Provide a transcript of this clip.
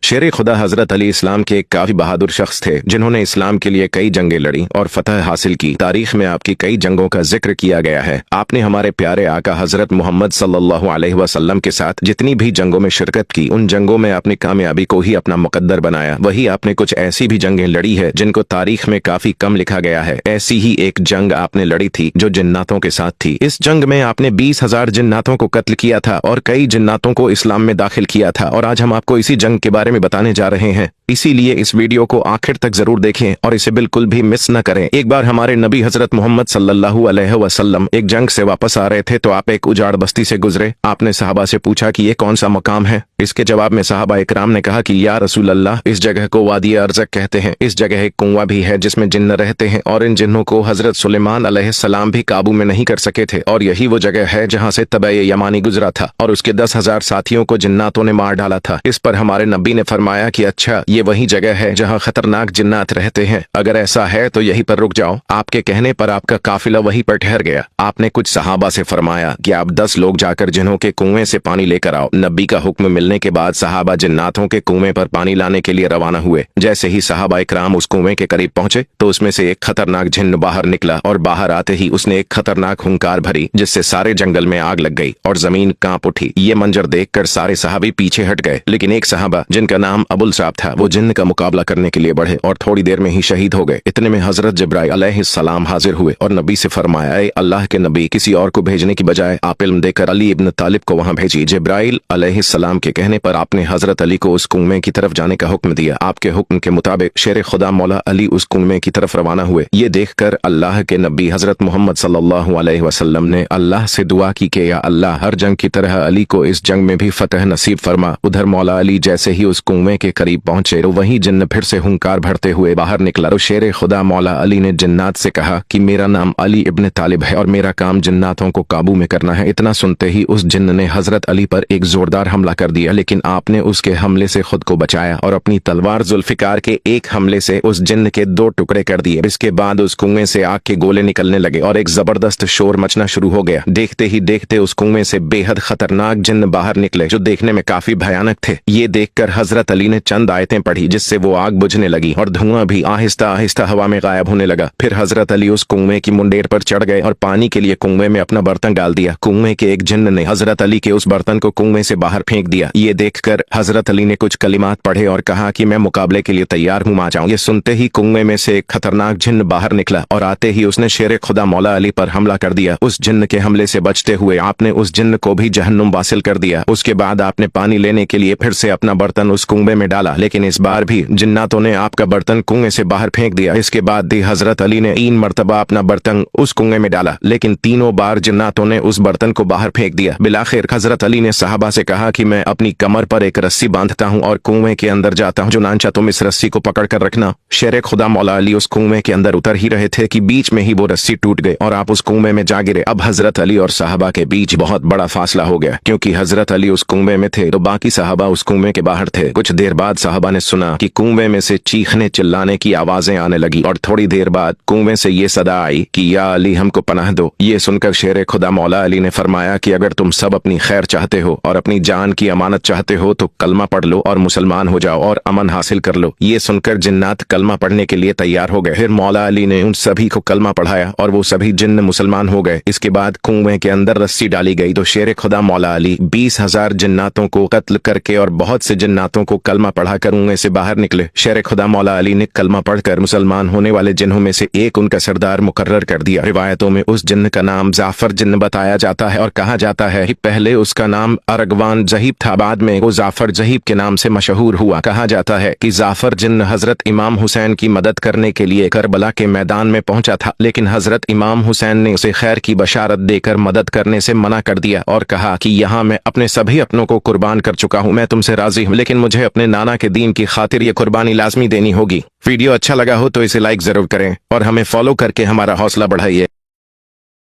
शेर खुदा हजरत अली इस्लाम के एक काफी बहादुर शख्स थे जिन्होंने इस्लाम के लिए कई जंगें लड़ी और फतह हासिल की। तारीख में आपकी कई जंगों का जिक्र किया गया है। आपने हमारे प्यारे आका हजरत मोहम्मद सल्लल्लाहु अलैहि वसल्लम के साथ जितनी भी जंगों में शिरकत की, उन जंगों में आपने कामयाबी को ही अपना मुकद्दर बनाया। वही आपने कुछ ऐसी भी जंगें लड़ी है जिनको तारीख में काफी कम लिखा गया है। ऐसी ही एक जंग आपने लड़ी थी जो जिन्नातों के साथ थी। इस जंग में आपने 20,000 जिन्नातों को कत्ल किया था और कई जिन्नातों को इस्लाम में दाखिल किया था। और आज हम आपको इसी जंग के बारे में बताने जा रहे हैं, इसीलिए इस वीडियो को आखिर तक जरूर देखें और इसे बिल्कुल भी मिस न करें। एक बार हमारे नबी हजरत मोहम्मद सल्लल्लाहु अलैहि वसल्लम एक जंग से वापस आ रहे थे तो आप एक उजाड़ बस्ती से गुजरे। आपने सहाबा से पूछा कि ये कौन सा मकाम है। इसके जवाब में सहाबा इकराम ने कहा कि या रसूल अल्लाह, इस जगह को वादी अर्ज़क कहते हैं। इस जगह एक कुआं भी है जिसमें जिन्न रहते हैं और इन जिन्नों को हजरत सुलेमान अलैहिस्सलाम भी काबू में नहीं कर सके थे। और यही वो जगह है जहाँ से तबय यमानी गुजरा था और उसके 10,000 साथियों को जिन्नातों ने मार डाला था। इस पर हमारे नबी ने फरमाया कि अच्छा, ये वही जगह है जहाँ खतरनाक जिन्नात रहते हैं। अगर ऐसा है तो यहीं पर रुक जाओ। आपके कहने पर आपका काफिला वहीं पर ठहर गया। आपने कुछ सहाबा से फरमाया कि आप 10 लोग जाकर जिन्हों के कुएं से पानी लेकर आओ। नबी का हुक्म मिलने के बाद सहाबा जिन्नातों के कुएं पर पानी लाने के लिए रवाना हुए। जैसे ही सहाबा इकराम उस कुएं के करीब पहुंचे तो उसमें से एक खतरनाक जिन्न बाहर निकला और बाहर आते ही उसने एक खतरनाक हुंकार भरी जिससे सारे जंगल में आग लग गई और जमीन कांप उठी। ये मंजर देखकर सारे सहाबी पीछे हट गए, लेकिन एक सहाबा जिनका नाम अबुल साहब था, वो जिन्न का मुकाबला करने के लिए बढ़े और थोड़ी देर में ही शहीद हो गए। इतने में हजरत जिब्राइल अलैहिस्सलाम हाजिर हुए और नबी से फरमाया, ऐ अल्लाह के नबी, किसी और को भेजने की बजाय आप इल्म देकर अली इब्न तालिब को वहां भेजिए। जिब्राइल अलैहिस्सलाम के कहने पर आपने हजरत अली को उस कुएं की तरफ जाने का हुक्म दिया। आपके हुक्म के मुताबिक शेर खुदा मौला अली उस कुएं की तरफ रवाना हुए। ये देखकर अल्लाह के नबी हजरत मोहम्मद सल्लल्लाहु अलैहि वसल्लम ने अल्लाह से दुआ की कि या अल्लाह, हर जंग की तरह अली को इस जंग में भी फतह नसीब फरमा। उधर मौला अली जैसे ही उस कुएं के करीब पहुंचे तो वहीं जिन्न फिर से हुंकार भरते हुए बाहर निकला। तो शेर खुदा मौला अली ने जिन्नात से कहा कि मेरा नाम अली इब्न तालिब है और मेरा काम जिन्नातों को काबू में करना है। इतना सुनते ही उस जिन्न ने हजरत अली पर एक जोरदार हमला कर दिया, लेकिन आपने उसके हमले से खुद को बचाया और अपनी तलवार जुल्फिकार के एक हमले से उस जिन्न के 2 टुकड़े कर दिए। इसके बाद उस कुएं से आग के गोले निकलने लगे और एक जबरदस्त शोर मचना शुरू हो गया। देखते ही देखते उस कुएं से बेहद खतरनाक जिन्न बाहर निकले जो देखने में काफी भयानक थे। ये देखकर हजरत अली ने चंद आयतें पढ़ी जिससे वो आग बुझने लगी और धुआं भी आहिस्ता आहिस्ता हवा में गायब होने लगा। फिर हजरत अली उस कुएं की मुंडेर पर चढ़ गए और पानी के लिए कुएं में अपना बर्तन डाल दिया। कुएं के एक जिन्न ने हजरत अली के उस बर्तन को कुएं से बाहर फेंक दिया। ये देखकर हजरत अली ने कुछ कलिमात पढ़े और कहा कि मैं मुकाबले के लिए तैयार हूं, आ जाऊं। ये सुनते ही कुएं में से एक खतरनाक जिन्न बाहर निकला और आते ही उसने शेर खुदा मौला अली पर हमला कर दिया। उस जिन्न के हमले से बचते हुए आपने उस जिन्न को भी जहन्नुम वासिल कर दिया। उसके बाद आपने पानी लेने के लिए फिर से अपना बर्तन उस कुएं में डाला, लेकिन इस बार भी जिन्नातों ने आपका बर्तन कुएं से बाहर फेंक दिया। इसके बाद भी हजरत अली ने 3 मरतबा अपना बर्तन उस कुएं में डाला, लेकिन तीनों बार जिन्नातों ने उस बर्तन को बाहर फेंक दिया। बिलाखिर हजरत अली ने सहाबा से कहा कि मैं अपनी कमर पर एक रस्सी बांधता हूं और कुएं के अंदर जाता हूं, चुनांचा तुम इस रस्सी को पकड़ कर रखना। शेर खुदा मौला अली उस कुएं के अंदर उतर ही रहे थे कि बीच में ही वो रस्सी टूट गई और आप उस कुएं में जा गिरे। अब हजरत अली और सहाबा के बीच बहुत बड़ा फासला हो गया, क्योंकि हजरत अली उस कुएं में थे तो बाकी सहाबा उस कुएं के बाहर थे। कुछ देर बाद सहाबा ने सुना कि कुएं में से चीखने चिल्लाने की आवाजें आने लगी और थोड़ी देर बाद कुएं से ये सदा आई कि या अली, हमको पनाह दो। ये सुनकर शेर खुदा मौला अली ने फरमाया कि अगर तुम सब अपनी खैर चाहते हो और अपनी जान की अमानत चाहते हो तो कलमा पढ़ लो और मुसलमान हो जाओ और अमन हासिल कर लो। ये सुनकर जिन्नात कलमा पढ़ने के लिए तैयार हो गए। फिर मौला अली ने उन सभी को कलमा पढ़ाया और वो सभी जिन्न मुसलमान हो गए। इसके बाद कुएं के अंदर रस्सी डाली गई तो शेर खुदा मौला अली 20,000 जिन्नातों को कत्ल करके और बहुत से जिन्नातों को कलमा पढ़ाकर कुएं से बाहर निकले। शेर खुदा मौला अली ने कलमा पढ़कर मुसलमान होने वाले जिन्हों में से एक उनका सरदार मुकर्रर कर दिया। रिवायतों में उस जिन्न का नाम जाफर जिन्न बताया जाता है और कहा जाता है कि पहले उसका नाम अरगवान जहीब था, बाद में वो जाफर जहीब के नाम से मशहूर हुआ। कहा जाता है कि जाफर जिन्न हजरत इमाम हुसैन की मदद करने के लिए करबला के मैदान में पहुंचा था, लेकिन हजरत इमाम हुसैन ने उसे खैर की बशारत देकर मदद करने से मना कर दिया और कहा कि यहाँ मैं अपने सभी अपनों को कुर्बान कर चुका हूँ, मैं तुमसे राजी हूँ, लेकिन मुझे अपने नाना के दीन की खातिर ये कुर्बानी लाजमी देनी होगी। वीडियो अच्छा लगा हो तो इसे लाइक जरूर करें और हमें फॉलो करके हमारा हौसला बढ़ाइए।